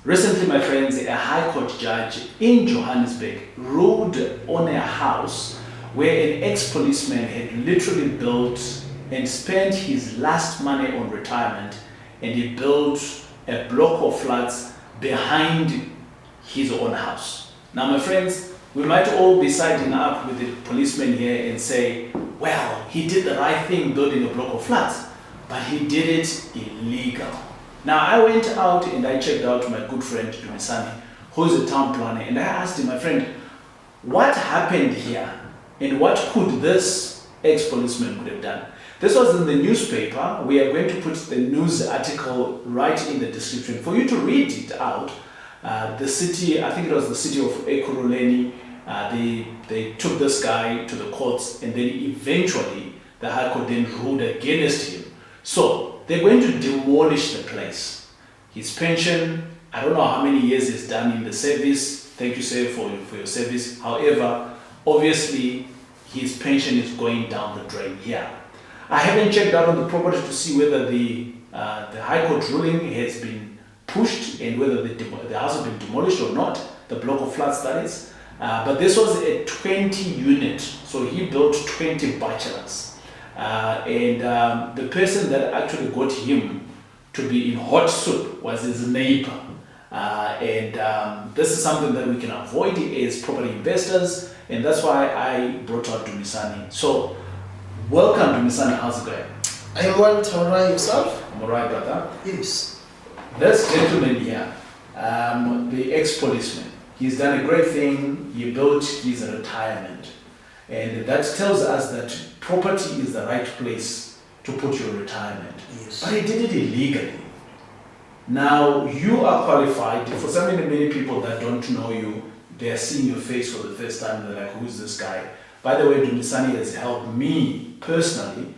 Recently, my friends, a High Court judge in Johannesburg ruled on a house where an ex-policeman had literally built and spent his last money on retirement, and he built a block of flats behind his own house. Now, my friends, we might all be siding up with the policeman here and say, well, he did the right thing building a block of flats, but he did it illegal. Now, I went out and I checked out my good friend Dumisani, who is a town planner, and I asked him, my friend, what happened here and what could this ex-policeman could have done? This was in the newspaper. We are going to put the news article right in the description for you to read it out. The city, I think it was the city of Ekurhuleni, they took this guy to the courts, and then eventually the High Court then ruled against him. So they're going to demolish the place. His pension, I don't know how many years he's done in the service. Thank you, sir, for your service. However, obviously, his pension is going down the drain here. I haven't checked out on the property to see whether the High Court ruling has been pushed and whether the house has been demolished or not, the block of flats that is. But this was a 20 unit, so he built 20 bachelors. And the person that actually got him to be in hot soup was his neighbor. And this is something that we can avoid as property investors, and that's why I brought out Dumisani. So, welcome Dumisani, how's it going? I am well, Tara, yourself? I'm alright, brother. Yes. This gentleman here, the ex-policeman, he's done a great thing. He built his retirement. And that tells us that property is the right place to put your retirement. Yes. But he did it illegally. Now, you are qualified. For so many people that don't know you, they are seeing your face for the first time. They're like, who's this guy? By the way, Dumisani has helped me personally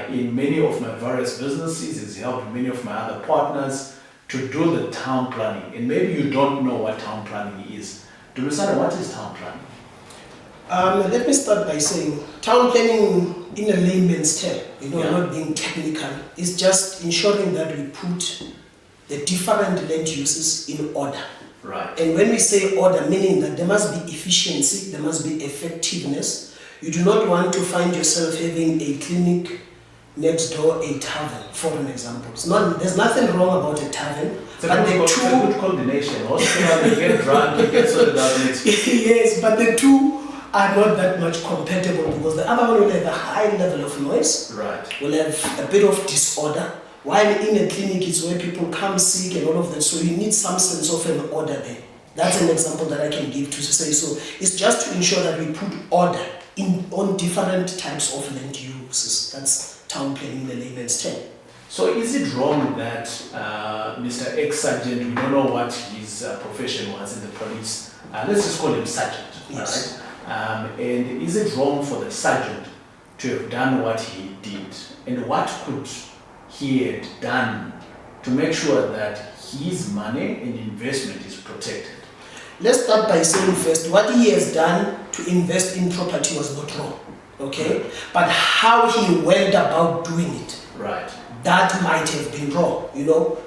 in many of my various businesses. He's helped many of my other partners to do the town planning. And maybe you don't know what town planning is. Dumisani, what is town planning? Let me start by saying town planning in a layman's term, Yeah. not being technical, is just ensuring that we put the different land uses in order. Right. And when we say order, meaning that there must be efficiency, there must be effectiveness. You do not want to find yourself having a clinic next door, a tavern, for an example. There's nothing wrong about a tavern. It's a good combination. Also, you get drunk, you get sorted out next week. Yes, but the two are not that much compatible, because the other one will have a high level of noise, right, will have a bit of disorder, while in a clinic it's where people come sick and all of that, so you need some sense of an order there. That's an example that I can give to say. So it's just to ensure that we put order on different types of land uses. That's town planning in a layman's term. So is it wrong that Mr. Ex-Sergeant, we don't know what his profession was in the police, let's just call him Sergeant, Yes. right? And is it wrong for the sergeant to have done what he did? And what could he have done to make sure that his money and investment is protected? Let's start by saying first, what he has done to invest in property was not wrong, okay? But how he went about doing it, right, that might have been wrong,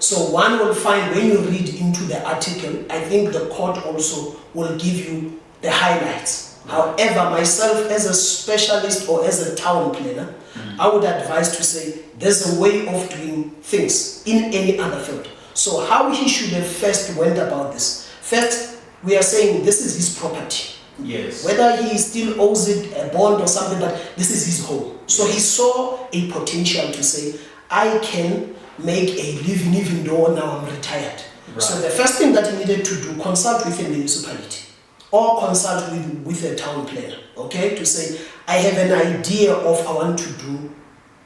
So one will find, when you read into the article, I think the court also will give you the highlights. However, myself as a specialist or as a town planner, I would advise to say there's a way of doing things in any other field. So how he should have first went about this. First, we are saying this is his property. Yes. Whether he still owes it a bond or something, but this is his home. So he saw a potential to say, I can make a living even though now I'm retired. Right. So the first thing that he needed to do, consult with a municipality or consult with a town planner, okay, to say, I have an idea of I want to do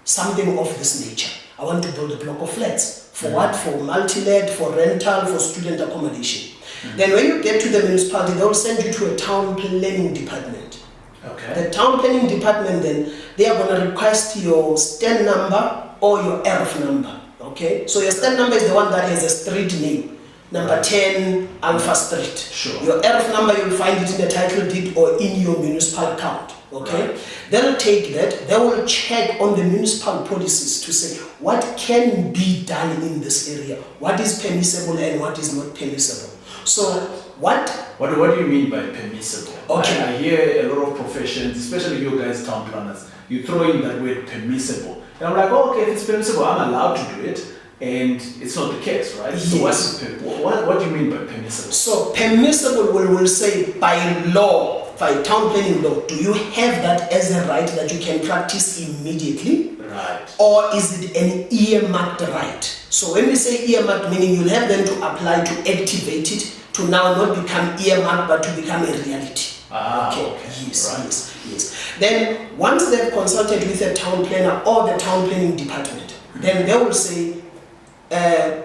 something of this nature. I want to build a block of flats. For what? For multi-let, for rental, for student accommodation. Then when you get to the municipality, they will send you to a town planning department. Okay. The town planning department, then, they are going to request your stand number or your ERF number, okay? So your stand number is the one that has a street name. Number 10 Alpha Street. Sure. Your ERF number, you'll find it in the title deed or in your municipal account. Okay, Right. they'll take that, they will check on the municipal policies to say what can be done in this area, what is permissible and what is not permissible. So what What do you mean by permissible? Okay. I hear a lot of professions, especially you guys town planners, you throw in that word permissible. And I'm like, oh, okay, if it's permissible, I'm allowed to do it. And it's not the case, right? So what do you mean by permissible? So permissible will say by law, by town planning law, do you have that as a right that you can practice immediately? Right. Or is it an earmarked right? So when we say earmarked, meaning you'll have them to apply to activate it to now not become earmarked but to become a reality. Okay. Yes, Right. yes. Then once they've consulted with a town planner or the town planning department, then they will say,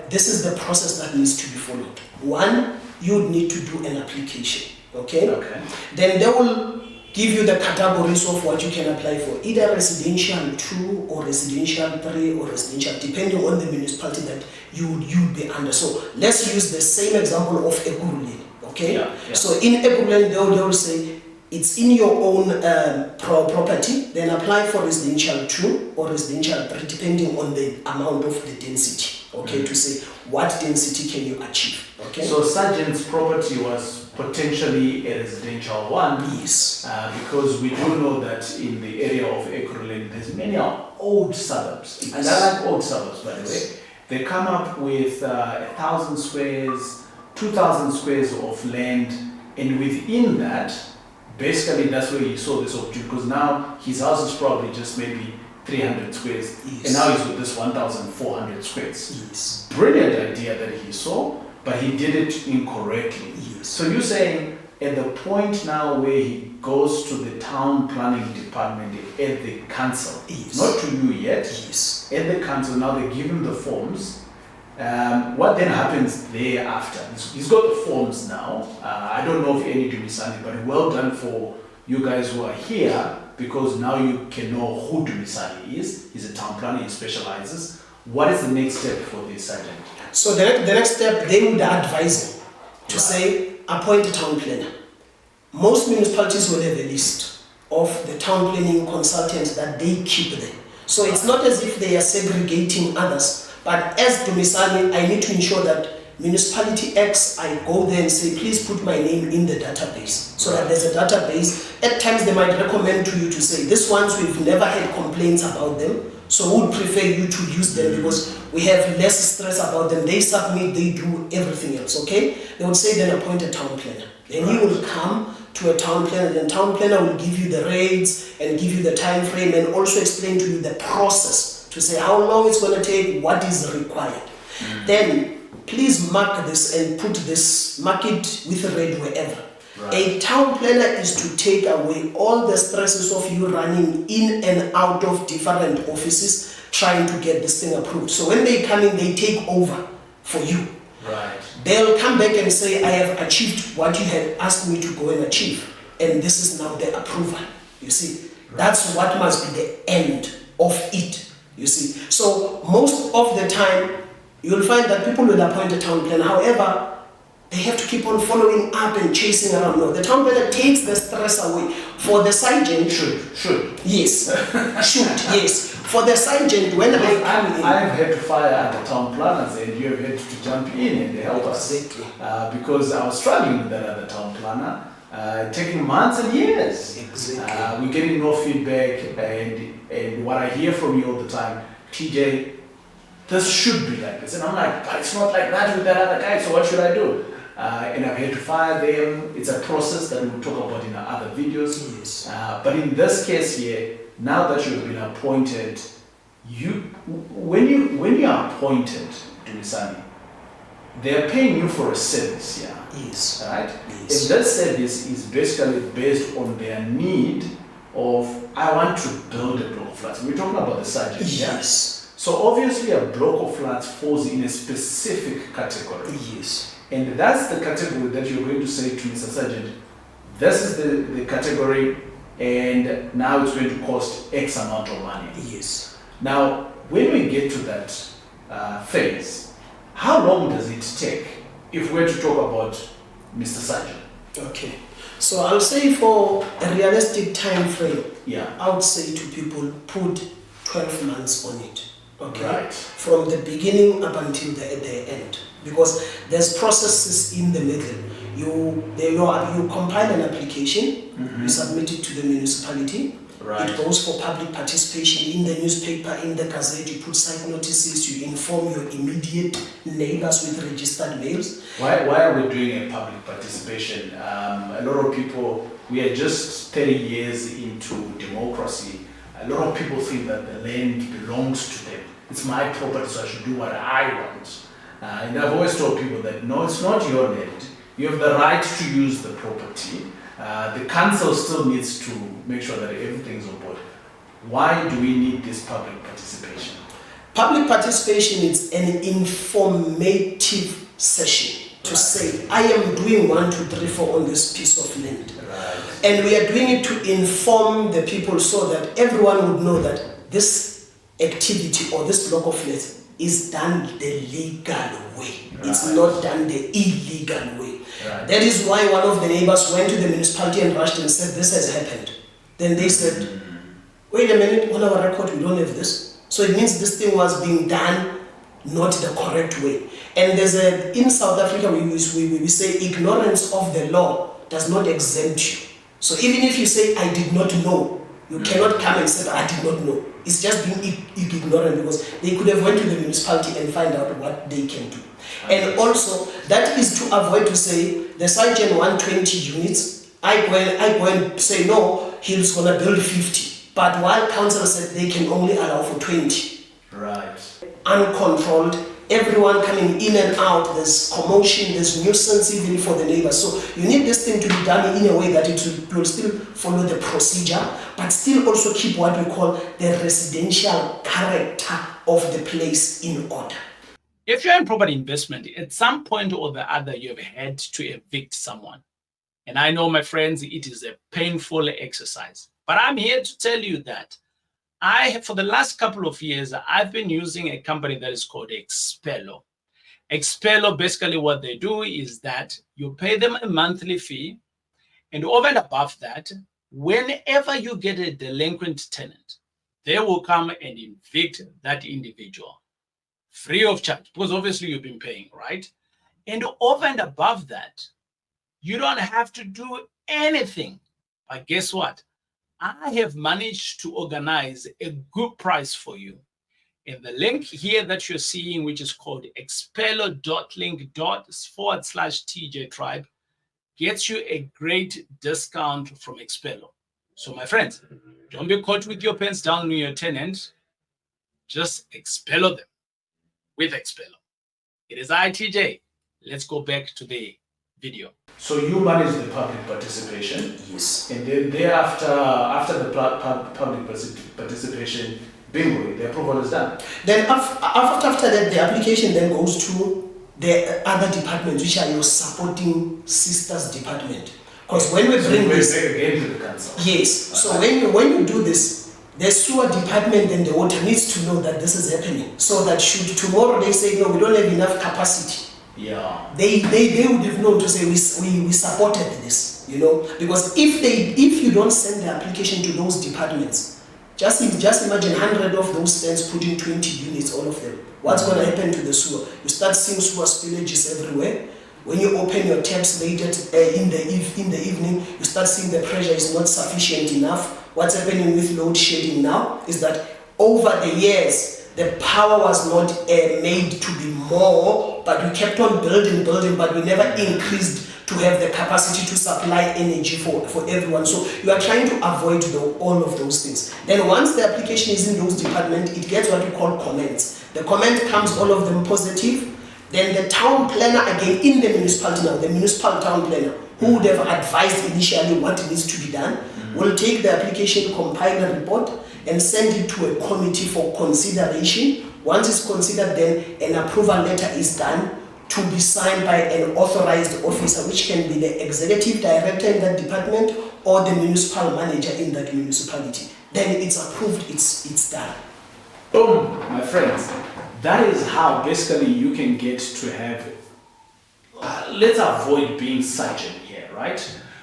this is the process that needs to be followed. One, you would need to do an application. Okay? Then they will give you the categories of what you can apply for, either residential 2 or residential 3 or residential, depending on the municipality that you would be under. So let's use the same example of Ekurhuleni. Okay? Yeah. So in Ekurhuleni, they will say it's in your own property, then apply for residential 2 or residential 3, depending on the amount of the density. Okay, to say what density can you achieve. Okay. So Sergeant's property was potentially a residential 1. Yes. Because we do know that in the area of Ekurhuleni, there's many old suburbs. And I like old suburbs, by the way. They come up with 1,000 squares, 2,000 squares of land, and within that, basically that's where he saw this opportunity, because now his house is probably just maybe 300 squares, Yes. and now he's with this 1,400 squares. Yes. Brilliant idea that he saw, but he did it incorrectly. Yes. So you're saying at the point now where he goes to the town planning department at the council, Yes. not to you yet, Yes. at the council, now they give him the forms. What then happens thereafter? He's got the forms now. I don't know if any do Misani, but well done for you guys who are here, because now you can know who Dumisani is. He's a town planner, he specializes. What is the next step for this sergeant? So the next step, they would advise him to say, appoint a town planner. Most municipalities will have a list of the town planning consultants that they keep there. So it's not as if they are segregating others, but as Dumisani, I need to ensure that municipality X, I go there and say, please put my name in the database. So that there's a database. At times they might recommend to you to say, this ones we've never had complaints about them, so we would prefer you to use them because we have less stress about them. They submit, they do everything else, okay? They would say then appoint a town planner. Then he will come to a town planner, then town planner will give you the rates and give you the time frame and also explain to you the process to say how long it's going to take, what is required. Then please mark this and put this, mark it with red wherever. Right. A town planner is to take away all the stresses of you running in and out of different offices trying to get this thing approved. So when they come in, they take over for you. Right. They'll come back and say, I have achieved what you had asked me to go and achieve. And this is now the approval. You see, that's what must be the end of it. You see, so most of the time, you'll find that people will appoint a town planner. However, they have to keep on following up and chasing around. No, the town planner takes the stress away. For the sergeant, Should. yes, should, yes. For the sergeant, when I come in, I've had to fire at the town planners, and you have had to jump in and help us. Exactly. Because I was struggling with that other town planner, taking months and years. Exactly. We're getting no feedback, and what I hear from you all the time, TJ, this should be like this. And I'm like, but it's not like that with that other guy, so what should I do? And I've had to fire them. It's a process that we'll talk about in our other videos. Yes. But in this case here, now that you've been appointed, when you are appointed to Misani, they're paying you for a service, yeah. Yes. Right? Yes. And that service is basically based on their need of, I want to build a block of flats. We're talking about the sergeant, yeah? Yes. So obviously a block of flats falls in a specific category. Yes. And that's the category that you're going to say to Mr. Sergeant, this is the category, and now it's going to cost X amount of money. Yes. Now, when we get to that phase, how long does it take if we're to talk about Mr. Sergeant? Okay. So I'll say for a realistic time frame, Yeah. I would say to people, put 12 months on it. Okay. Right. From the beginning up until the end, because there's processes in the middle. You compile an application, you submit it to the municipality. Right. It goes for public participation in the newspaper, in the gazette. You put site notices. You inform your immediate neighbors with registered mails. Why are we doing a public participation? A lot of people, we are just 30 years into democracy. A lot of people think that the land belongs to them. It's my property, so I should do what I want. And I've always told people that no, it's not your land. You have the right to use the property. The council still needs to make sure that everything's on board. Why do we need this public participation? Public participation is an informative session to say, I am doing 1, 2, 3, 4 on this piece of land. Right. And we are doing it to inform the people so that everyone would know that this activity or this block of land is done the legal way. Right. It's not done the illegal way. Right. That is why one of the neighbors went to the municipality and rushed and said, this has happened. Then they said, wait a minute, on our record we don't have this. So it means this thing was being done not the correct way. And in South Africa we say ignorance of the law does not exempt you. So even if you say I did not know, you cannot come and say I did not know. It's just being ignorant, because they could have went to the municipality and find out what they can do. And also that is to avoid to say the sergeant want 20 units. I go and say no, he's gonna build 50. But while council said they can only allow for 20. Right. Uncontrolled, everyone coming in and out, there's commotion, there's nuisance even for the neighbors. So you need this thing to be done in a way that it will still follow the procedure, but still also keep what we call the residential character of the place in order. If you're in property investment, at some point or the other, you have had to evict someone. And I know, my friends, it is a painful exercise. But I'm here to tell you that for the last couple of years, I've been using a company that is called Expello. Expello, basically what they do is that you pay them a monthly fee, and over and above that, whenever you get a delinquent tenant, they will come and evict that individual free of charge, because obviously you've been paying, right? And over and above that, you don't have to do anything. But guess what? I have managed to organize a good price for you. And the link here that you're seeing, which is called expello.link./TJ Tribe, gets you a great discount from Expello. So my friends, don't be caught with your pants down on your tenant. Just Expello them with Expello. It is TJ. Let's go back to the video. So you manage the public participation. Yes. And then thereafter, after the public participation, bingo, the approval is done. Then after that, the application then goes to the other departments, which are your supporting sisters department. Because when we bring this again to the council. Yes. So when you do this, the sewer department and the water needs to know that this is happening. So that should tomorrow they say no, we don't have enough capacity. Yeah. They would have known to say we supported this, because if you don't send the application to those departments, just imagine 100 of those stands putting 20 units, all of them. What's going to happen to the sewer? You start seeing sewer spillages everywhere. When you open your taps later in the evening, you start seeing the pressure is not sufficient enough. What's happening with load shedding now is that over the years, the power was not made to be more, but we kept on building, but we never increased to have the capacity to supply energy for everyone. So you are trying to avoid all of those things. Then once the application is in those departments, it gets what we call comments. The comment comes, all of them positive. Then the town planner, again in the municipality now, the municipal town planner, who would have advised initially what needs to be done, will take the application, compile a report, and send it to a committee for consideration. Once it's considered, then an approval letter is done to be signed by an authorized officer, which can be the executive director in that department or the municipal manager in that municipality. Then it's approved, it's done. Boom, my friends. That is how basically you can get to have, let's avoid being sergeant here, right?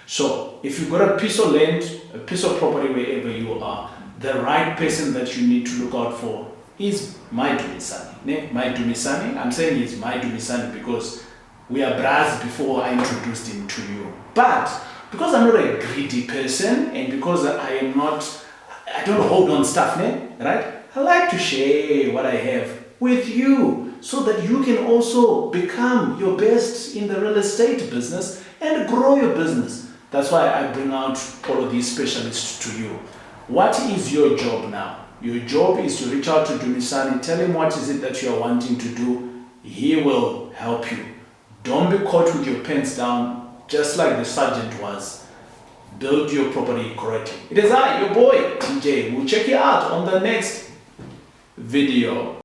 So if you've got a piece of land, a piece of property wherever you are, the right person that you need to look out for is my Dumisani. My Dumisani, I'm saying he's my Dumisani because we are bras before I introduced him to you. But because I'm not a greedy person and because I don't hold on stuff, right? I like to share what I have with you so that you can also become your best in the real estate business and grow your business. That's why I bring out all of these specialists to you. What is your job now? Your job is to reach out to Dumisani, tell him what is it that you are wanting to do. He will help you. Don't be caught with your pants down, just like the sergeant was. Build your property correctly. It is I, your boy, TJ. We'll check you out on the next video.